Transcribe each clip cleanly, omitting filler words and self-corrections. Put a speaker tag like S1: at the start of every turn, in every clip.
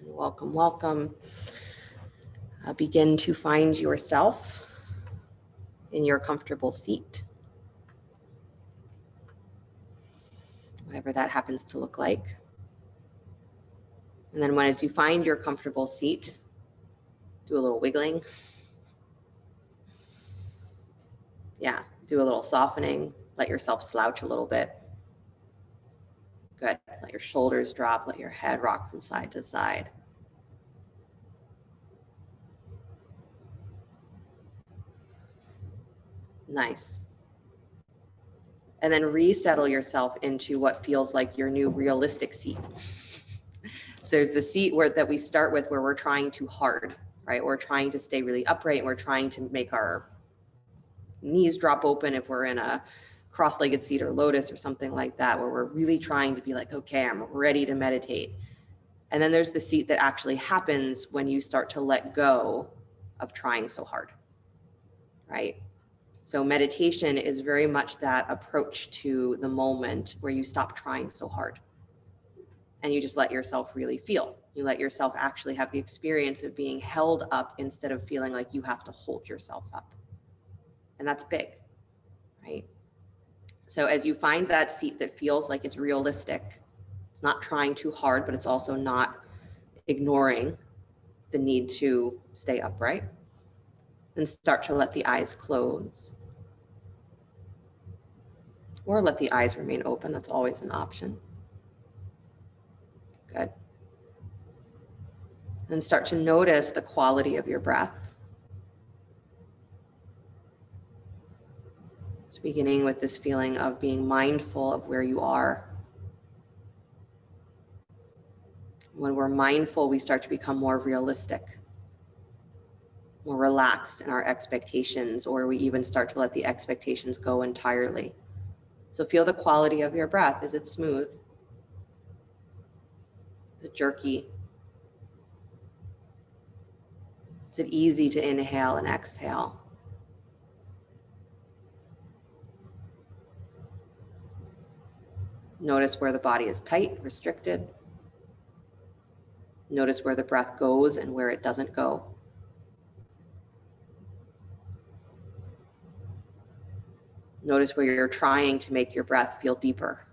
S1: Welcome, welcome. Begin to find yourself in your comfortable seat, whatever that happens to look like. And then as you find your comfortable seat, do a little wiggling. Yeah, do a little softening. Let yourself slouch a little bit. Good. Let your shoulders drop. Let your head rock from side to side. Nice. And then resettle yourself into what feels like your new realistic seat. So there's the seat that we start with where we're trying too hard, right? We're trying to stay really upright and we're trying to make our knees drop open if we're in a cross-legged seat or lotus or something like that, where we're really trying to be like, okay, I'm ready to meditate. And then there's the seat that actually happens when you start to let go of trying so hard, right? So meditation is very much that approach to the moment where you stop trying so hard and you just let yourself really feel. You let yourself actually have the experience of being held up instead of feeling like you have to hold yourself up. And that's big, right? So as you find that seat that feels like it's realistic, it's not trying too hard, but it's also not ignoring the need to stay upright, then start to let the eyes close. Or let the eyes remain open. That's always an option. Good. And start to notice the quality of your breath. So beginning with this feeling of being mindful of where you are. When we're mindful, we start to become more realistic, more relaxed in our expectations, or we even start to let the expectations go entirely. So feel the quality of your breath. Is it smooth? Is it jerky? Is it easy to inhale and exhale? Notice where the body is tight, restricted. Notice where the breath goes and where it doesn't go. Notice where you're trying to make your breath feel deeper.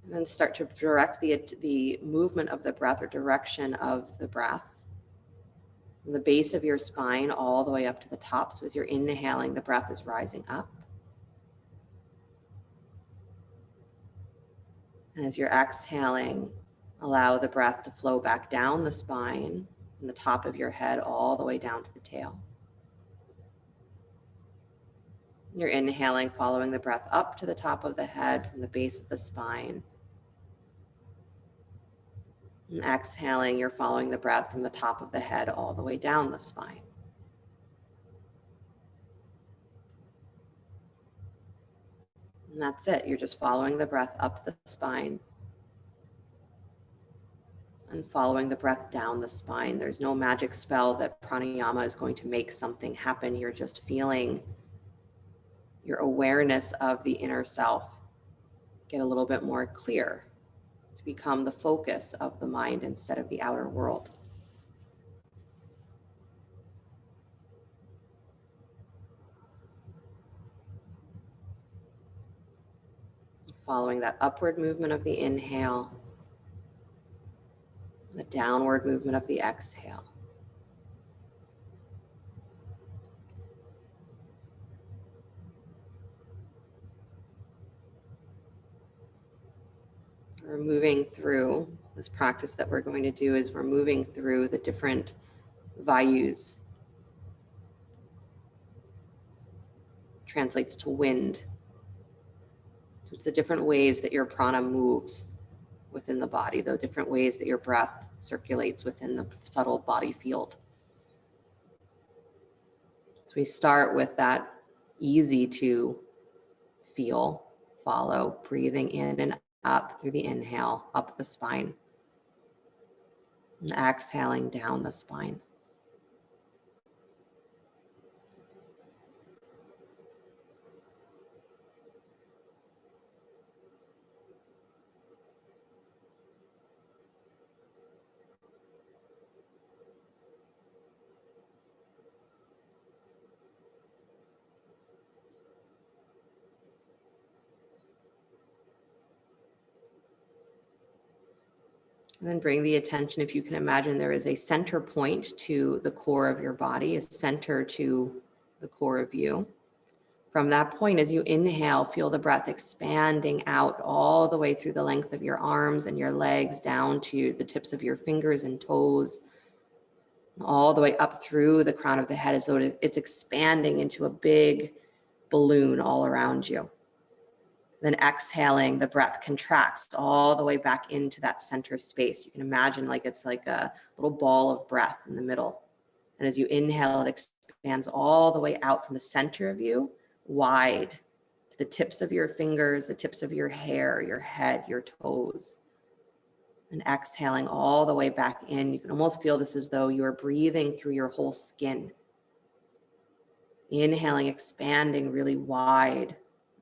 S1: And then start to direct the movement of the breath or direction of the breath from the base of your spine all the way up to the top. So as you're inhaling, the breath is rising up. And as you're exhaling, allow the breath to flow back down the spine from the top of your head all the way down to the tail. You're inhaling, following the breath up to the top of the head from the base of the spine. And exhaling, you're following the breath from the top of the head all the way down the spine. And that's it. You're just following the breath up the spine and following the breath down the spine. There's no magic spell that pranayama is going to make something happen. You're just feeling your awareness of the inner self get a little bit more clear, to become the focus of the mind instead of the outer world. Following that upward movement of the inhale, the downward movement of the exhale. We're moving through this practice that we're going to do is we're moving through the different Vayus. Translates to wind. So it's the different ways that your prana moves within the body, the different ways that your breath circulates within the subtle body field. So we start with that easy to feel, follow, breathing in and up through the inhale, up the spine. And exhaling down the spine. And then bring the attention, if you can imagine, there is a center point to the core of your body, a center to the core of you. From that point, as you inhale, feel the breath expanding out all the way through the length of your arms and your legs, down to the tips of your fingers and toes, all the way up through the crown of the head, as though it's expanding into a big balloon all around you. Then exhaling, the breath contracts all the way back into that center space. You can imagine like it's like a little ball of breath in the middle. And as you inhale, it expands all the way out from the center of you, wide, to the tips of your fingers, the tips of your hair, your head, your toes. And exhaling all the way back in. You can almost feel this as though you are breathing through your whole skin. Inhaling, expanding really wide,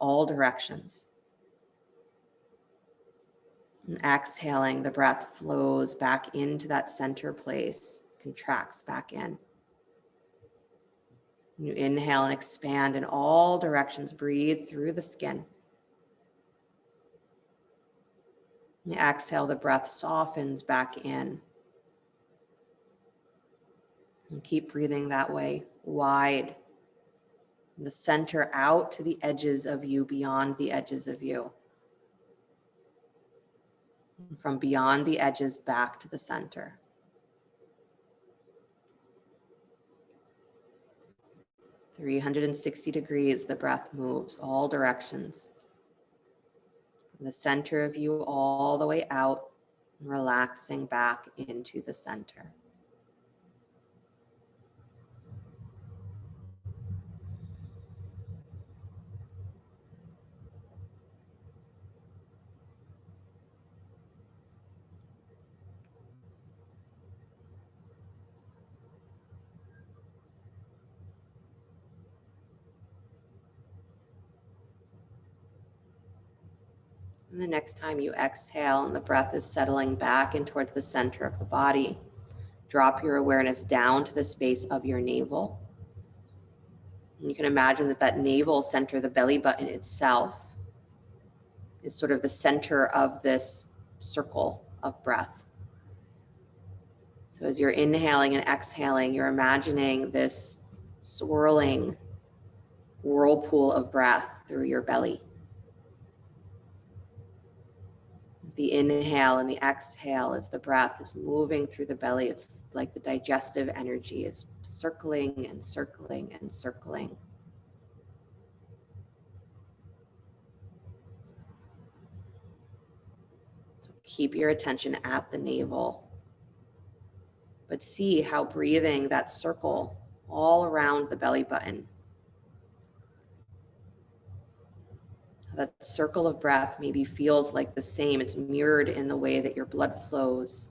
S1: all directions. And exhaling, the breath flows back into that center place, contracts back in. You inhale and expand in all directions. Breathe through the skin. And exhale, the breath softens back in. And keep breathing that way, wide. From the center out to the edges of you, beyond the edges of you. And from beyond the edges back to the center. – 360 degrees, the breath moves all directions. From the center of you all the way out, and relaxing back into the center. And the next time you exhale and the breath is settling back in towards the center of the body, drop your awareness down to the space of your navel. And you can imagine that that navel center, the belly button itself, is sort of the center of this circle of breath. So as you're inhaling and exhaling, you're imagining this swirling whirlpool of breath through your belly. The inhale and the exhale, as the breath is moving through the belly, it's like the digestive energy is circling and circling and circling. So keep your attention at the navel, but see how breathing that circle all around the belly button, that circle of breath maybe feels like the same. It's mirrored in the way that your blood flows.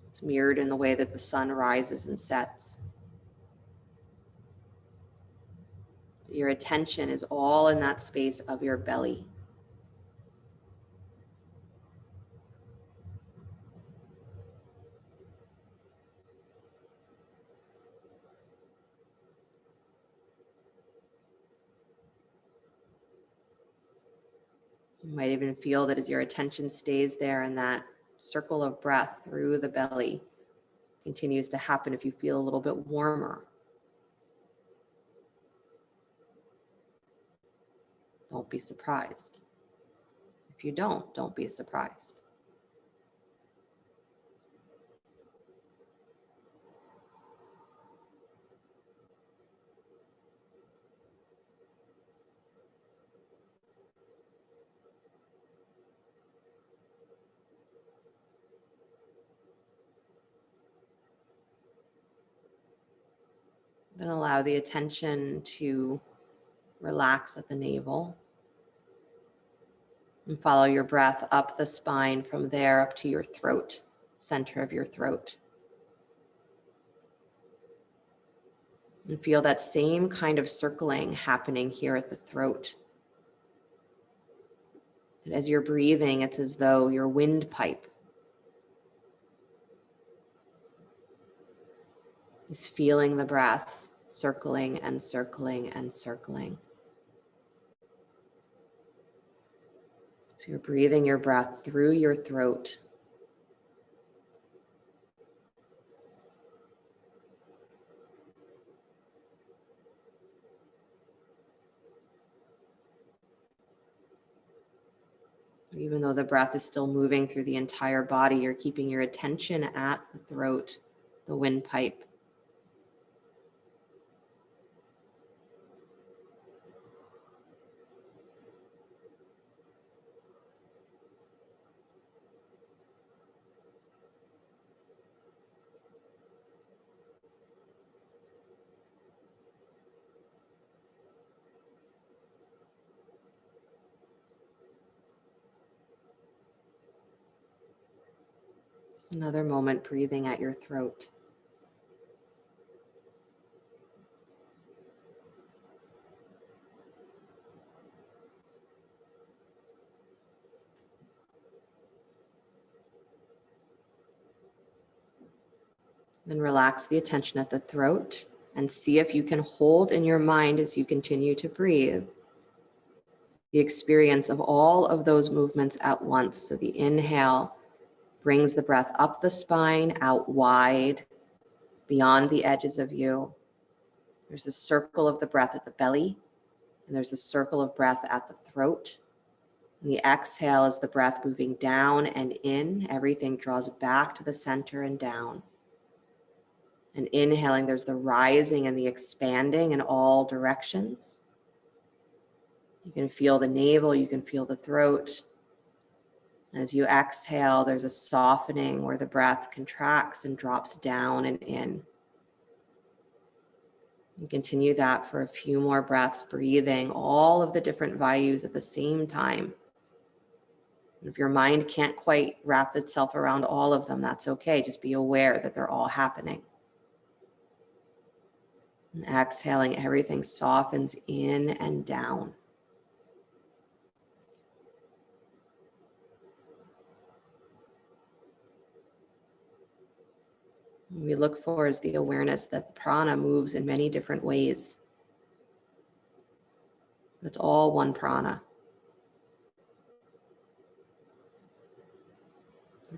S1: It's mirrored in the way that the sun rises and sets. Your attention is all in that space of your belly. You might even feel that as your attention stays there and that circle of breath through the belly continues to happen, if you feel a little bit warmer. Don't be surprised. If you don't be surprised. Then allow the attention to relax at the navel. And follow your breath up the spine from there up to your throat, center of your throat. And feel that same kind of circling happening here at the throat. And as you're breathing, it's as though your windpipe is feeling the breath circling and circling and circling. So you're breathing your breath through your throat. Even though the breath is still moving through the entire body, you're keeping your attention at the throat, the windpipe. Just another moment breathing at your throat. Then relax the attention at the throat and see if you can hold in your mind as you continue to breathe the experience of all of those movements at once. So the inhale brings the breath up the spine, out wide, beyond the edges of you. There's a circle of the breath at the belly, and there's a circle of breath at the throat. And the exhale is the breath moving down and in. Everything draws back to the center and down. And inhaling, there's the rising and the expanding in all directions. You can feel the navel, you can feel the throat. As you exhale, there's a softening where the breath contracts and drops down and in. And continue that for a few more breaths, breathing all of the different Vayus at the same time. And if your mind can't quite wrap itself around all of them, that's okay. Just be aware that they're all happening. And exhaling, everything softens in and down. What we look for is the awareness that the prana moves in many different ways. It's all one prana.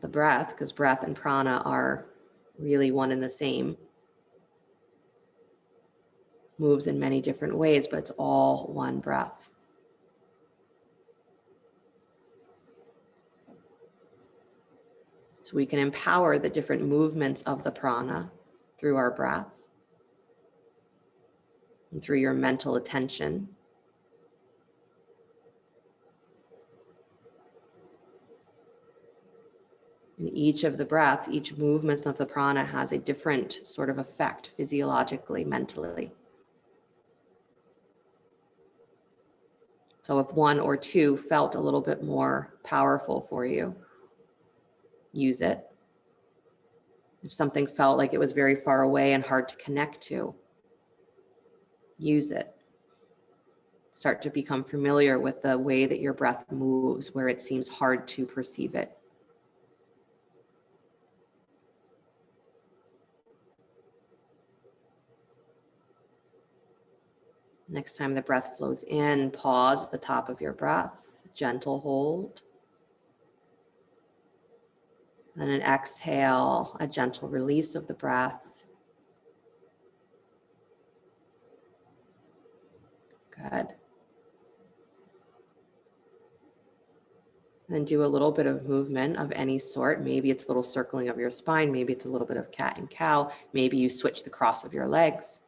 S1: The breath, because breath and prana are really one and the same, moves in many different ways, but it's all one breath. So we can empower the different movements of the prana through our breath and through your mental attention. And each of the breaths, each movement of the prana has a different sort of effect physiologically, mentally. So if one or two felt a little bit more powerful for you, use it. If something felt like it was very far away and hard to connect to, use it. Start to become familiar with the way that your breath moves where it seems hard to perceive it. Next time the breath flows in, pause at the top of your breath, gentle hold. Then an exhale, a gentle release of the breath. Good. Then do a little bit of movement of any sort. Maybe it's a little circling of your spine. Maybe it's a little bit of cat and cow. Maybe you switch the cross of your legs.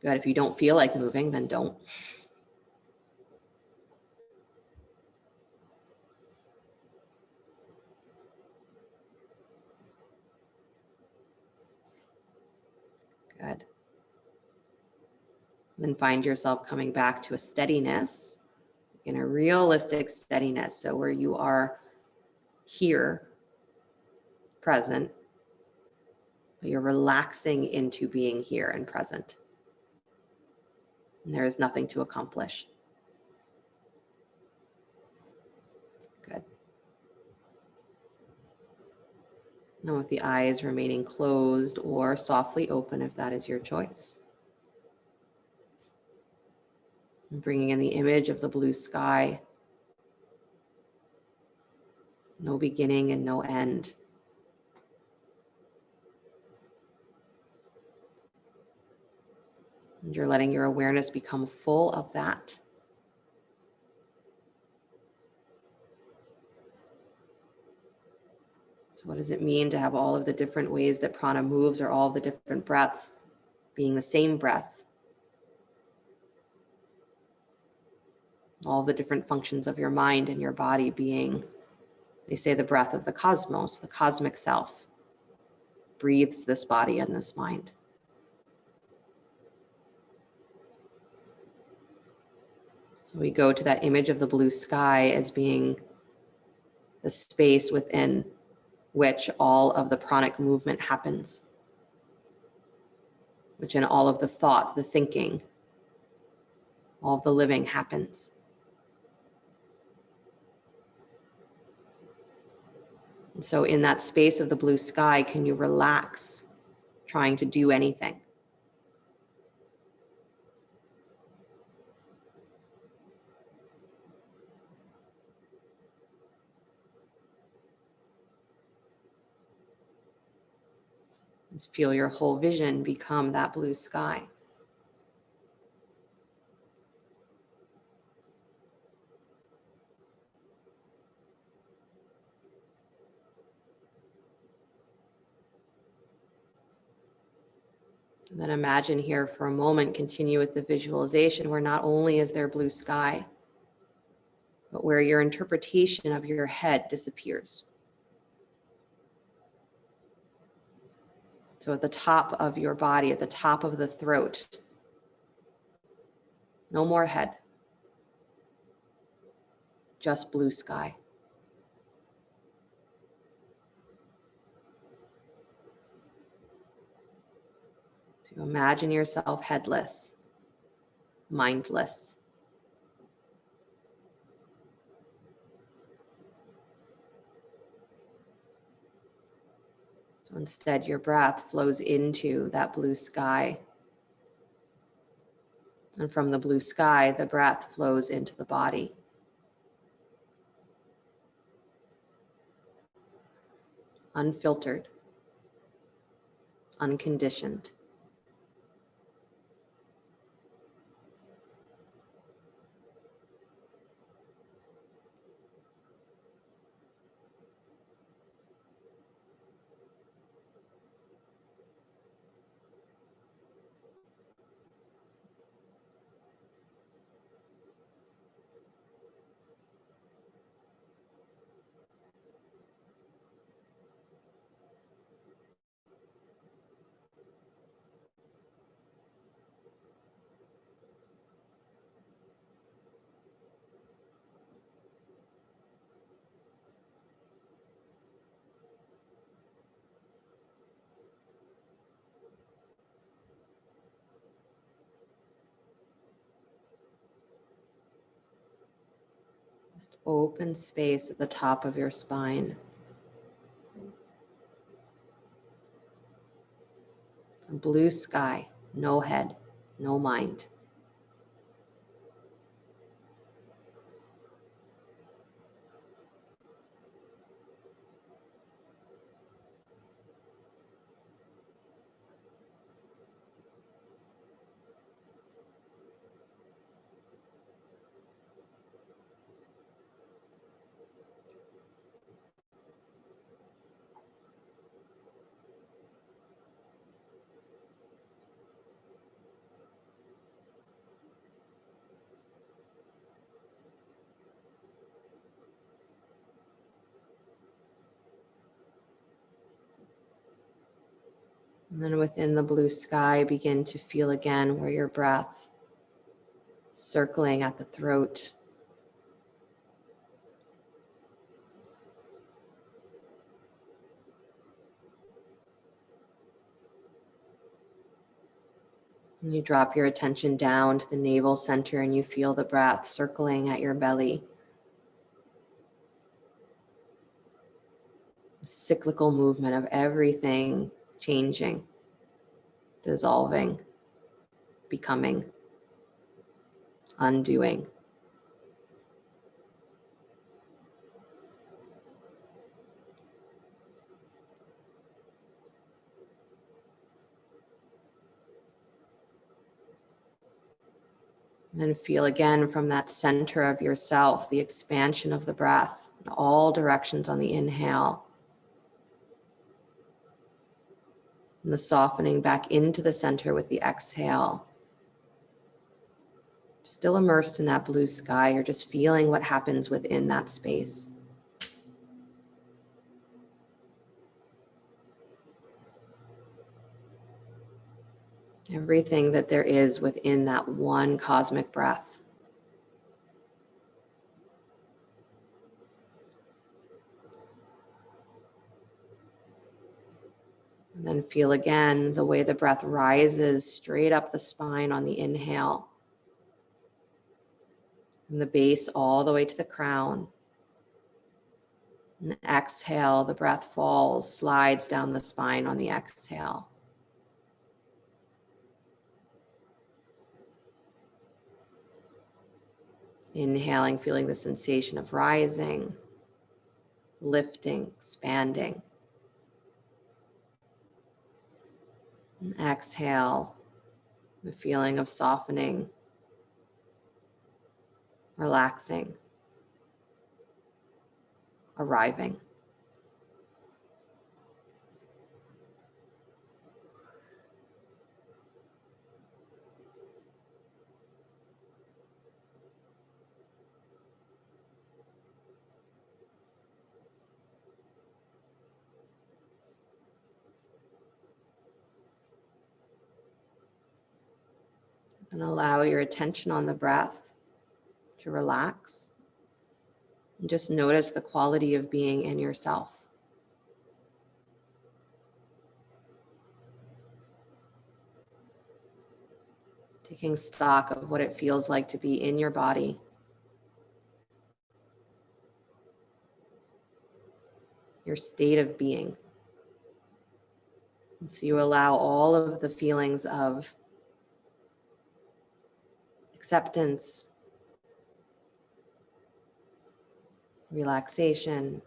S1: Good. If you don't feel like moving, then don't. Good. Then find yourself coming back to a steadiness, in a realistic steadiness. So where you are here, present, but you're relaxing into being here and present. And there is nothing to accomplish. Good. Now with the eyes remaining closed or softly open if that is your choice. And bringing in the image of the blue sky. No beginning and no end. And you're letting your awareness become full of that. So what does it mean to have all of the different ways that prana moves, or all of the different breaths being the same breath? All the different functions of your mind and your body being, they say, the breath of the cosmos, the cosmic self, breathes this body and this mind. So we go to that image of the blue sky as being the space within which all of the pranic movement happens, which in all of the thought, the thinking, all of the living happens. And so in that space of the blue sky, can you relax trying to do anything? Just feel your whole vision become that blue sky. And then imagine here for a moment, continue with the visualization where not only is there blue sky, but where your interpretation of your head disappears. So at the top of your body, at the top of the throat, no more head, just blue sky. So imagine yourself headless, mindless. So instead, your breath flows into that blue sky. And from the blue sky, the breath flows into the body. Unfiltered, unconditioned. Just open space at the top of your spine. A blue sky, no head, no mind. And then within the blue sky, begin to feel again where your breath circling at the throat. And you drop your attention down to the navel center and you feel the breath circling at your belly. A cyclical movement of everything changing, dissolving, becoming, undoing. And then feel again from that center of yourself, the expansion of the breath in all directions on the inhale. And the softening back into the center with the exhale. Still immersed in that blue sky, you're just feeling what happens within that space. Everything that there is within that one cosmic breath. And then feel again the way the breath rises straight up the spine on the inhale. From the base all the way to the crown. And exhale, the breath falls, slides down the spine on the exhale. Inhaling, feeling the sensation of rising, lifting, expanding. And exhale, the feeling of softening, relaxing, arriving. And allow your attention on the breath to relax. And just notice the quality of being in yourself. Taking stock of what it feels like to be in your body. Your state of being. And so you allow all of the feelings of acceptance, relaxation,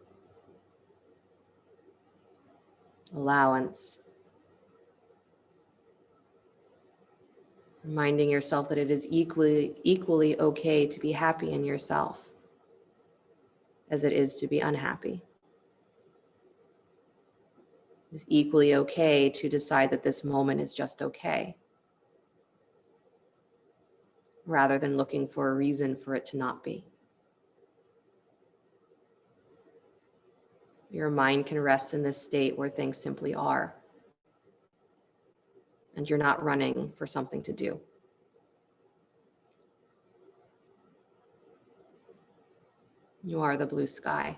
S1: allowance. Reminding yourself that it is equally okay to be happy in yourself as it is to be unhappy. It's equally okay to decide that this moment is just okay, rather than looking for a reason for it to not be. Your mind can rest in this state where things simply are, and you're not running for something to do. You are the blue sky.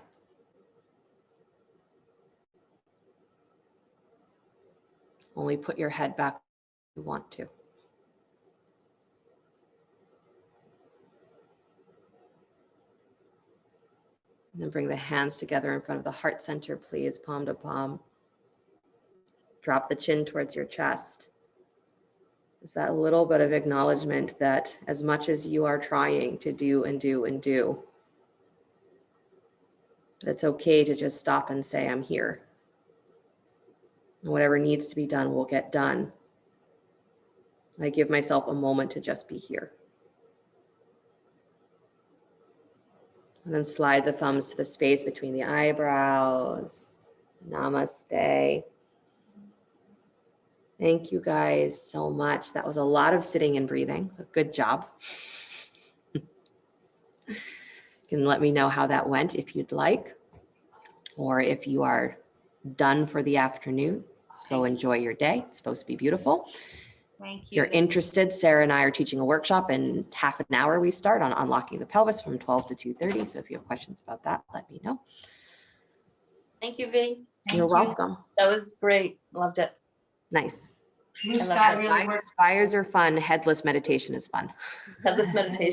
S1: Only put your head back if you want to. And then bring the hands together in front of the heart center, please, palm to palm. Drop the chin towards your chest. It's that little bit of acknowledgement that as much as you are trying to do and do and do, it's okay to just stop and say, I'm here. And whatever needs to be done will get done. I give myself a moment to just be here. And then slide the thumbs to the space between the eyebrows. Namaste. Thank you guys so much. That was a lot of sitting and breathing. So good job. You can let me know how that went if you'd like, or if you are done for the afternoon, go enjoy your day. It's supposed to be beautiful.
S2: Thank
S1: If
S2: you.
S1: you're interested, Sarah and I are teaching a workshop in half an hour. We start on unlocking the pelvis from 12 to 2:30. So if you have questions about that, let me know.
S3: Thank you, V.
S2: Thank
S1: You're
S2: you.
S1: welcome.
S3: That was great. Loved it.
S1: Nice.
S2: Blue
S3: I love
S2: sky
S3: that.
S2: really works.
S1: Fires are fun. Headless meditation is fun.
S3: Headless meditation.